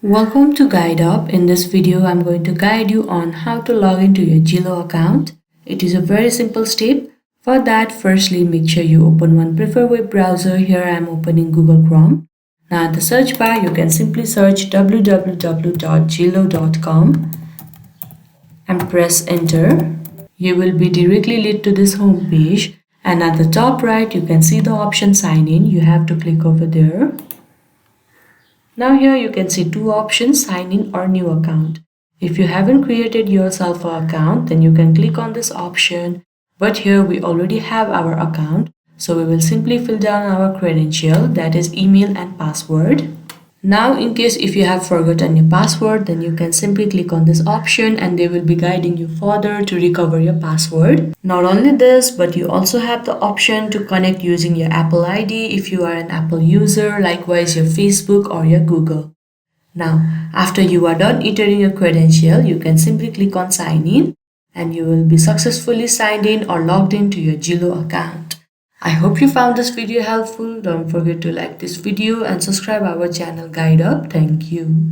Welcome to Guide Up. In this video, I'm going to guide you on how to log into your Zillow account. It is a very simple step. For that, firstly, make sure you open one preferred web browser. Here I'm opening Google Chrome. Now at the search bar, you can simply search www.zillow.com and press enter. You will be directly led to this home page, and at the top right, you can see the option sign in. You have to click over there. Now here you can see two options, sign in or new account. If you haven't created yourself an account, then you can click on this option. But here we already have our account, so we will simply fill down our credential, that is email and password. Now in case if you have forgotten your password, then you can simply click on this option and they will be guiding you further to recover your password. Not only this, but you also have the option to connect using your Apple ID if you are an Apple user, likewise your Facebook or your Google. Now, after you are done entering your credential, you can simply click on sign in and you will be successfully signed in or logged into your Zillow account. I hope you found this video helpful. Don't forget to like this video and subscribe our channel Guide Up. Thank you.